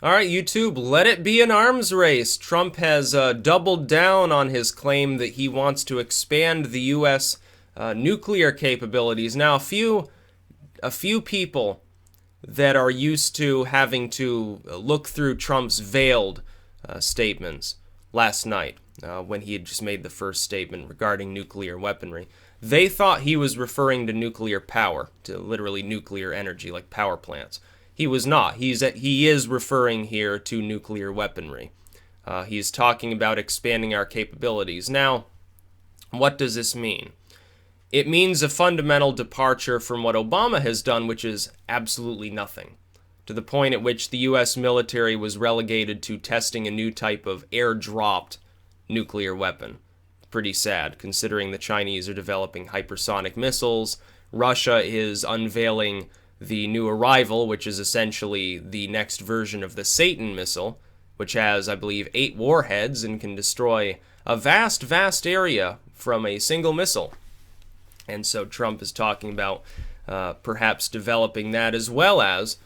All right, YouTube, let it be an arms race. Trump has doubled down on his claim that he wants to expand the U.S. Nuclear capabilities. Now, a few people that are used to having to look through Trump's veiled statements last night, when he had just made the first statement regarding nuclear weaponry, they thought he was referring to nuclear power, to literally nuclear energy, like power plants. He was not. He is referring here to nuclear weaponry. He's talking about expanding our capabilities. Now, what does this mean? It means a fundamental departure from what Obama has done, which is absolutely nothing, to the point at which the U.S. military was relegated to testing a new type of air-dropped nuclear weapon. Pretty sad, considering the Chinese are developing hypersonic missiles. Russia is unveiling the new arrival, which is essentially the next version of the Satan missile, which has, I believe, 8 warheads and can destroy a vast, vast area from a single missile. And so Trump is talking about perhaps developing that, as well as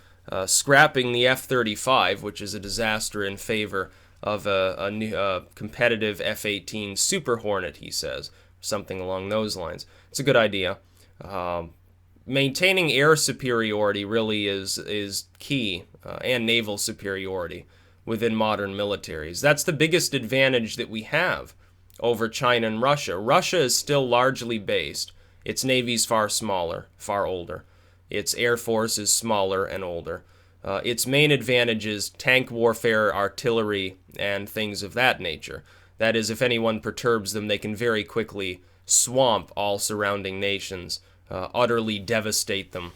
scrapping the F-35, which is a disaster, in favor of a new, competitive F-18 Super Hornet, he says. Something along those lines. It's a good idea. Maintaining air superiority really is key, and naval superiority within modern militaries. That's the biggest advantage that we have over China and Russia. Russia is still largely based. Its navy's far smaller, far older. Its air force is smaller and older. Its main advantage is tank warfare, artillery, and things of that nature. That is, if anyone perturbs them, they can very quickly swamp all surrounding nations, utterly devastate them,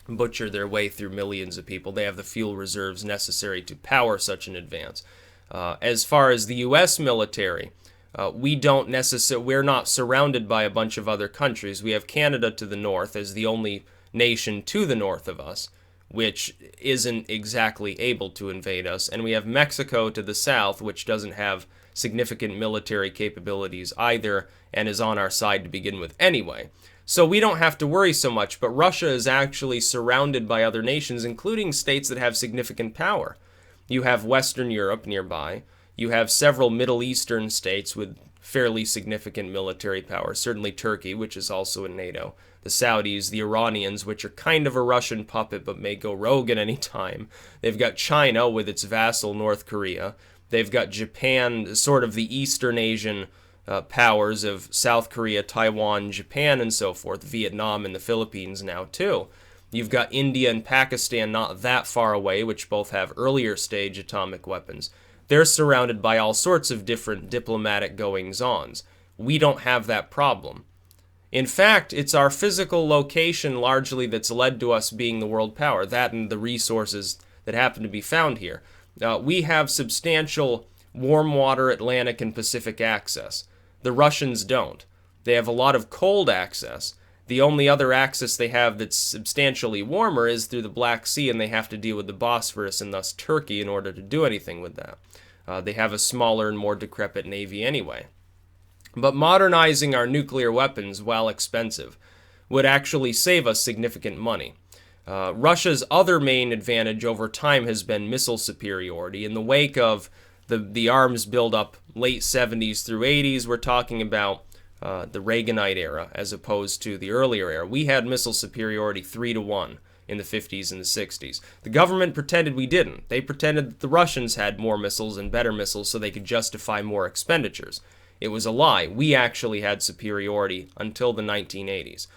butcher their way through millions of people. They have the fuel reserves necessary to power such an advance. As far as the U.S. military, we're not surrounded by a bunch of other countries. We have Canada to the north as the only nation to the north of us, which isn't exactly able to invade us. And we have Mexico to the south, which doesn't have significant military capabilities either, and is on our side to begin with anyway. So we don't have to worry so much, but Russia is actually surrounded by other nations, including states that have significant power. You have Western Europe nearby. You have several Middle Eastern states with fairly significant military power, certainly Turkey, which is also in NATO, the Saudis, the Iranians, which are kind of a Russian puppet but may go rogue at any time. They've got China with its vassal North Korea. They've got Japan, sort of the Eastern Asian powers of South Korea, Taiwan, Japan, and so forth, Vietnam and the Philippines now too. You've got India and Pakistan not that far away, which both have earlier stage atomic weapons. They're surrounded by all sorts of different diplomatic goings-ons. We don't have that problem. In fact, it's our physical location largely that's led to us being the world power, that and the resources that happen to be found here. We have substantial warm water, Atlantic, and Pacific access. The Russians don't. They have a lot of cold access. The only other access they have that's substantially warmer is through the Black Sea, and they have to deal with the Bosphorus and thus Turkey in order to do anything with that. They have a smaller and more decrepit navy anyway. But modernizing our nuclear weapons, while expensive, would actually save us significant money. Russia's other main advantage over time has been missile superiority. In the wake of the arms buildup late 70s through 80s, we're talking about the Reaganite era as opposed to the earlier era. We had missile superiority 3-1 in the 50s and the 60s. The government pretended we didn't. They pretended that the Russians had more missiles and better missiles so they could justify more expenditures. It was a lie. We actually had superiority until the 1980s.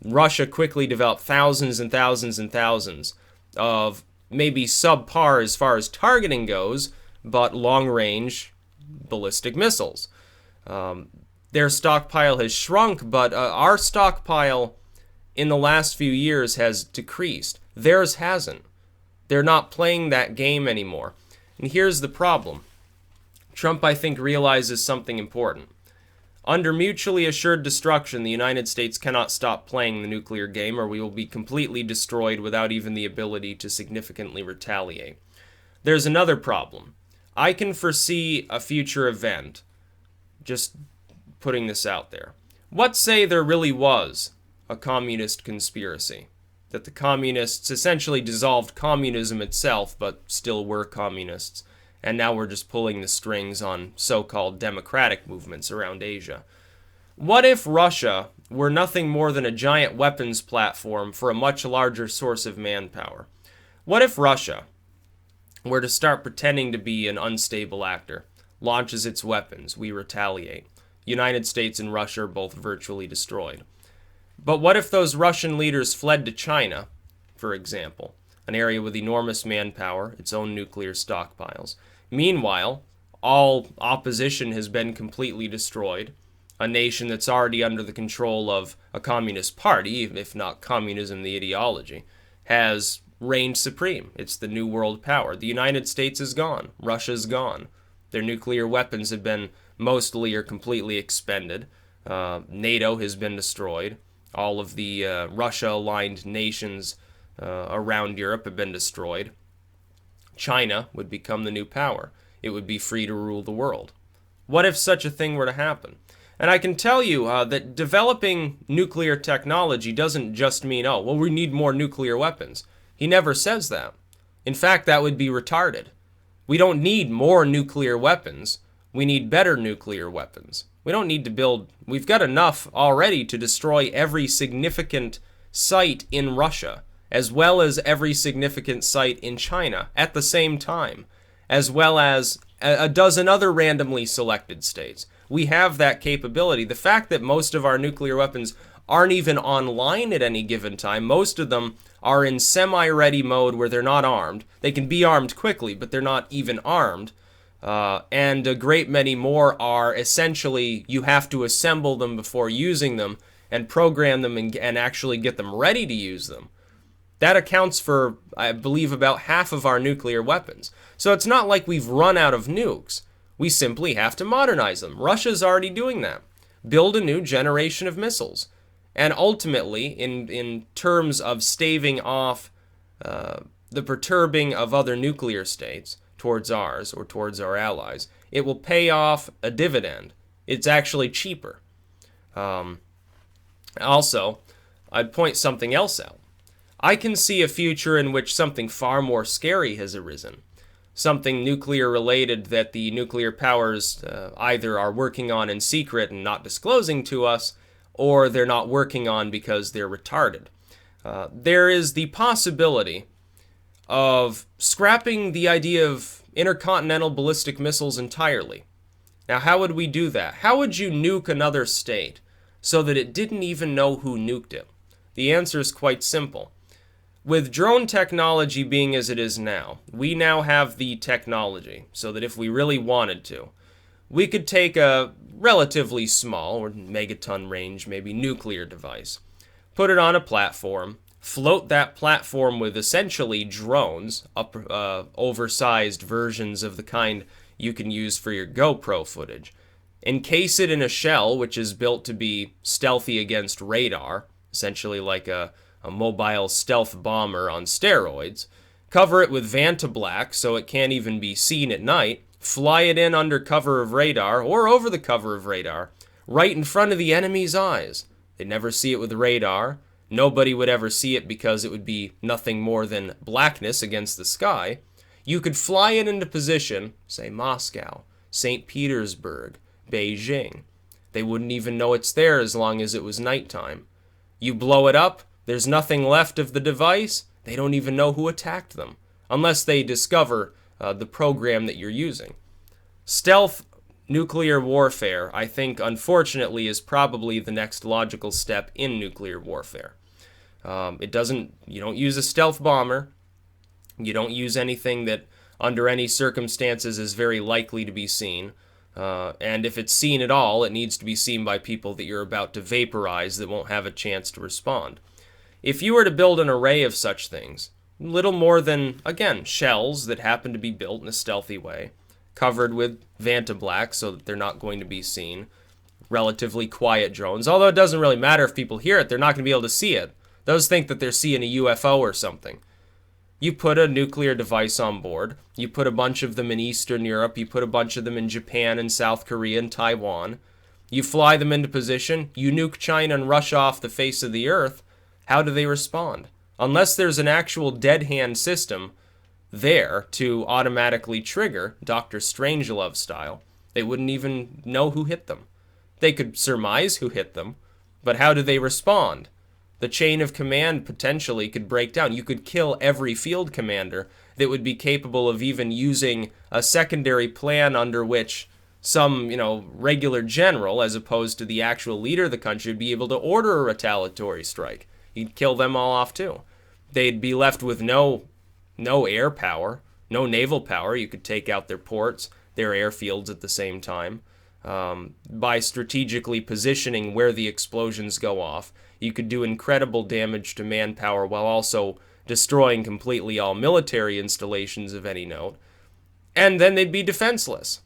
Russia quickly developed thousands and thousands and thousands of maybe subpar as far as targeting goes, but long-range ballistic missiles. Their stockpile has shrunk, but our stockpile in the last few years has decreased. Theirs hasn't. They're not playing that game anymore. And here's the problem. Trump, I think, realizes something important. Under mutually assured destruction, the United States cannot stop playing the nuclear game, or we will be completely destroyed without even the ability to significantly retaliate. There's another problem. I can foresee a future event, just putting this out there. What say there really was a communist conspiracy? that the communists essentially dissolved communism itself, but still were communists. And now we're just pulling the strings on so-called democratic movements around Asia. What if Russia were nothing more than a giant weapons platform for a much larger source of manpower? What if Russia were to start pretending to be an unstable actor, launches its weapons, we retaliate. United States and Russia are both virtually destroyed. But what if those Russian leaders fled to China, for example, an area with enormous manpower, its own nuclear stockpiles? Meanwhile, all opposition has been completely destroyed. A nation that's already under the control of a communist party, if not communism the ideology, has reigned supreme. It's the new world power. The United States is gone. Russia's gone. Their nuclear weapons have been mostly or completely expended. NATO has been destroyed. All of the Russia-aligned nations around Europe have been destroyed. China would become the new power. It would be free to rule the world. What if such a thing were to happen? And I can tell you that developing nuclear technology doesn't just mean, oh, well, we need more nuclear weapons. He never says that. In fact, that would be retarded. We don't need more nuclear weapons. We need better nuclear weapons. We don't need to build... We've got enough already to destroy every significant site in Russia, as well as every significant site in China at the same time, as well as a dozen other randomly selected states. We have that capability. The fact that most of our nuclear weapons aren't even online at any given time, most of them are in semi-ready mode where they're not armed. They can be armed quickly, but they're not even armed. And a great many more are essentially, you have to assemble them before using them and program them and actually get them ready to use them. That accounts for, I believe, about half of our nuclear weapons. So it's not like we've run out of nukes. We simply have to modernize them. Russia's already doing that. Build a new generation of missiles. And ultimately, in terms of staving off the perturbing of other nuclear states towards ours or towards our allies, it will pay off a dividend. It's actually cheaper. Also, I'd point something else out. I can see a future in which something far more scary has arisen. Something nuclear related that the nuclear powers either are working on in secret and not disclosing to us, or they're not working on because they're retarded. There is the possibility of scrapping the idea of intercontinental ballistic missiles entirely. Now, how would we do that? How would you nuke another state so that it didn't even know who nuked it? The answer is quite simple. With drone technology being as it is now, we now have the technology so that if we really wanted to, we could take a relatively small, or megaton range, maybe nuclear device, put it on a platform, float that platform with essentially drones, oversized versions of the kind you can use for your GoPro footage, encase it in a shell which is built to be stealthy against radar, essentially like a mobile stealth bomber on steroids, cover it with Vantablack so it can't even be seen at night, fly it in under cover of radar, or over the cover of radar, right in front of the enemy's eyes. They'd never see it with radar. Nobody would ever see it because it would be nothing more than blackness against the sky. You could fly it into position, say Moscow, St. Petersburg, Beijing. They wouldn't even know it's there as long as it was nighttime. You blow it up, there's nothing left of the device, they don't even know who attacked them, unless they discover the program that you're using. Stealth nuclear warfare, I think, unfortunately, is probably the next logical step in nuclear warfare. You don't use a stealth bomber, you don't use anything that under any circumstances is very likely to be seen. And if it's seen at all, it needs to be seen by people that you're about to vaporize that won't have a chance to respond. If you were to build an array of such things, little more than, again, shells that happen to be built in a stealthy way, covered with Vantablack so that they're not going to be seen, relatively quiet drones, although it doesn't really matter if people hear it, they're not going to be able to see it. Those think that they're seeing a UFO or something. You put a nuclear device on board, you put a bunch of them in Eastern Europe, you put a bunch of them in Japan and South Korea and Taiwan, you fly them into position, you nuke China and Russia off the face of the earth. How do they respond? Unless there's an actual dead hand system there to automatically trigger, Dr. Strangelove style, they wouldn't even know who hit them. They could surmise who hit them, but how do they respond? The chain of command potentially could break down. You could kill every field commander that would be capable of even using a secondary plan under which some, regular general, as opposed to the actual leader of the country, would be able to order a retaliatory strike. He'd kill them all off too. They'd be left with no air power, no naval power. You could take out their ports, their airfields at the same time. By strategically positioning where the explosions go off, you could do incredible damage to manpower while also destroying completely all military installations of any note. And then they'd be defenseless.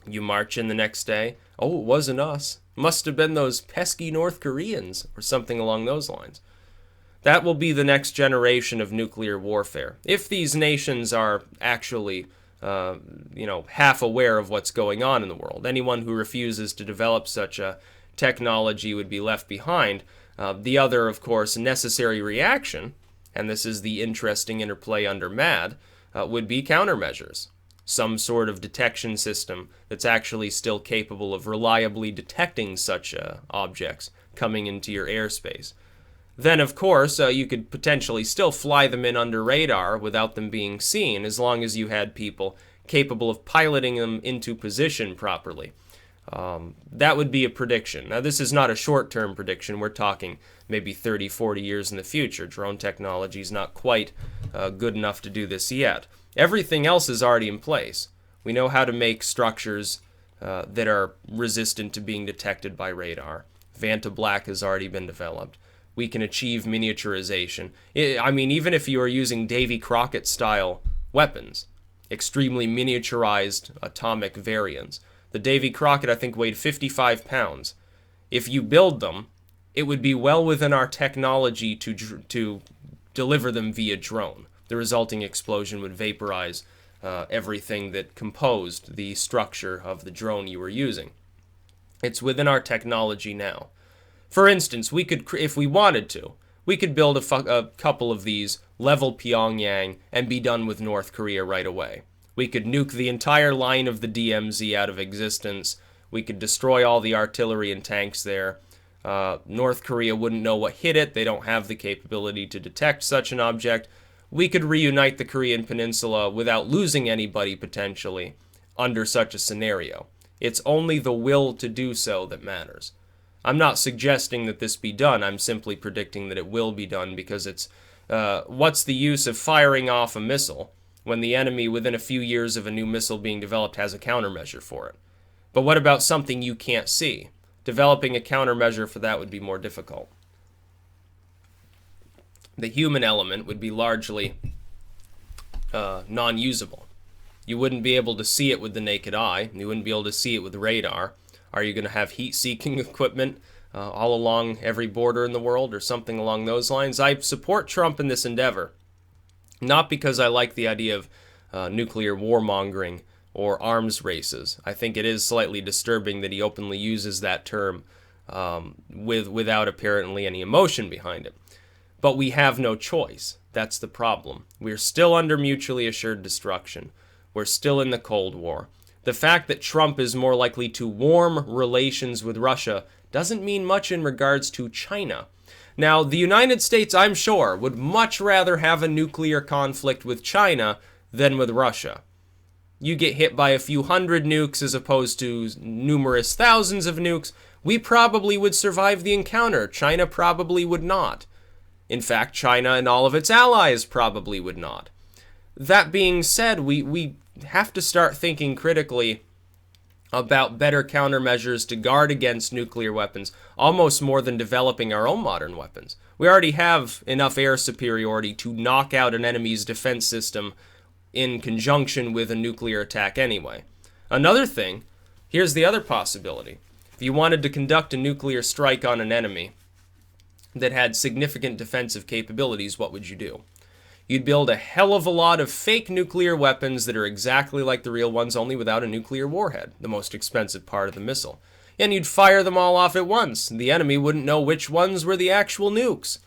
You march in the next day. Oh, it wasn't us. Must have been those pesky North Koreans, or something along those lines. That will be the next generation of nuclear warfare. If these nations are actually, half aware of what's going on in the world. Anyone who refuses to develop such a technology would be left behind. The other, of course, necessary reaction, and this is the interesting interplay under MAD, would be countermeasures. Some sort of detection system that's actually still capable of reliably detecting such objects coming into your airspace. Then, of course, you could potentially still fly them in under radar without them being seen, as long as you had people capable of piloting them into position properly. That would be a prediction. Now, this is not a short-term prediction. We're talking maybe 30, 40 years in the future. Drone technology is not quite good enough to do this yet. Everything else is already in place. We know how to make structures that are resistant to being detected by radar. Vanta Black has already been developed. We can achieve miniaturization. Even if you are using Davy Crockett-style weapons, extremely miniaturized atomic variants. The Davy Crockett, I think, weighed 55 pounds. If you build them, it would be well within our technology to deliver them via drone. The resulting explosion would vaporize everything that composed the structure of the drone you were using. It's within our technology now. For instance, we could, if we wanted to, we could build a couple of these, level Pyongyang, and be done with North Korea right away. We could nuke the entire line of the DMZ out of existence. We could destroy all the artillery and tanks there. North Korea wouldn't know what hit it. They don't have the capability to detect such an object. We could reunite the Korean Peninsula without losing anybody potentially under such a scenario. It's only the will to do so that matters. I'm not suggesting that this be done. I'm simply predicting that it will be done because it's what's the use of firing off a missile when the enemy within a few years of a new missile being developed has a countermeasure for it? But what about something you can't see? Developing a countermeasure for that would be more difficult. The human element would be largely non-usable. You wouldn't be able to see it with the naked eye. You wouldn't be able to see it with radar. Are you going to have heat-seeking equipment all along every border in the world or something along those lines? I support Trump in this endeavor, not because I like the idea of nuclear warmongering or arms races. I think it is slightly disturbing that he openly uses that term without apparently any emotion behind it. But we have no choice. That's the problem. We're still under mutually assured destruction. We're still in the Cold War. The fact that Trump is more likely to warm relations with Russia doesn't mean much in regards to China. Now, the United States, I'm sure, would much rather have a nuclear conflict with China than with Russia. You get hit by a few hundred nukes as opposed to numerous thousands of nukes. We probably would survive the encounter. China probably would not. In fact, China and all of its allies probably would not. That being said, we have to start thinking critically about better countermeasures to guard against nuclear weapons, almost more than developing our own modern weapons. We already have enough air superiority to knock out an enemy's defense system in conjunction with a nuclear attack anyway. Another thing, here's the other possibility. If you wanted to conduct a nuclear strike on an enemy that had significant defensive capabilities, what would you do? You'd build a hell of a lot of fake nuclear weapons that are exactly like the real ones, only without a nuclear warhead, the most expensive part of the missile. And you'd fire them all off at once. The enemy wouldn't know which ones were the actual nukes.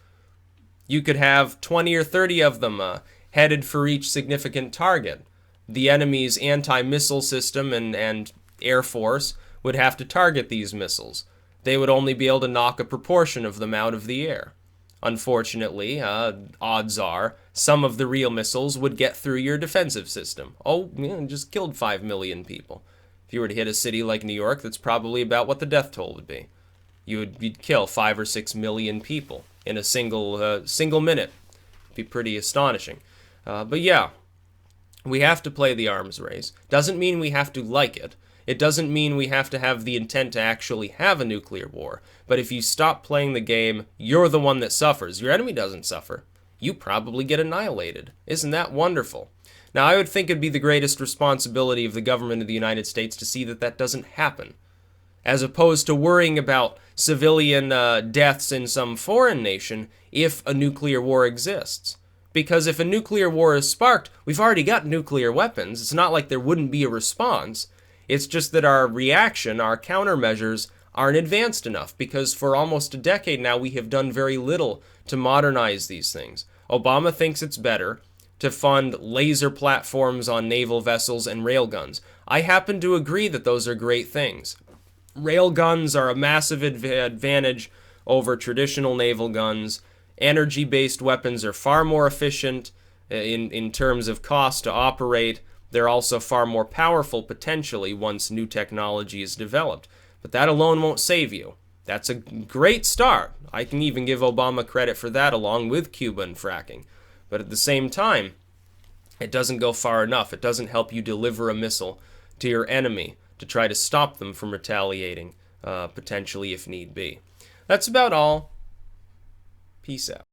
You could have 20 or 30 of them headed for each significant target. The enemy's anti-missile system and air force would have to target these missiles. They would only be able to knock a proportion of them out of the air. Unfortunately, odds are some of the real missiles would get through your defensive system. Oh, yeah, just killed 5 million people. If you were to hit a city like New York, that's probably about what the death toll would be. You'd kill 5 or 6 million people in a single minute. It'd be pretty astonishing. But yeah, we have to play the arms race. Doesn't mean we have to like it. It doesn't mean we have to have the intent to actually have a nuclear war. But if you stop playing the game, you're the one that suffers. Your enemy doesn't suffer. You probably get annihilated. Isn't that wonderful? Now, I would think it'd be the greatest responsibility of the government of the United States to see that that doesn't happen, as opposed to worrying about civilian deaths in some foreign nation if a nuclear war exists. Because if a nuclear war is sparked, we've already got nuclear weapons. It's not like there wouldn't be a response. It's just that our reaction, our countermeasures, aren't advanced enough, because for almost a decade now we have done very little to modernize these things. Obama thinks it's better to fund laser platforms on naval vessels and railguns. I happen to agree that those are great things. Railguns are a massive advantage over traditional naval guns. Energy-based weapons are far more efficient in terms of cost to operate. They're also far more powerful potentially once new technology is developed. But that alone won't save you. That's a great start. I can even give Obama credit for that, along with Cuba and fracking. But at the same time, it doesn't go far enough. It doesn't help you deliver a missile to your enemy to try to stop them from retaliating, potentially if need be. That's about all. Peace out.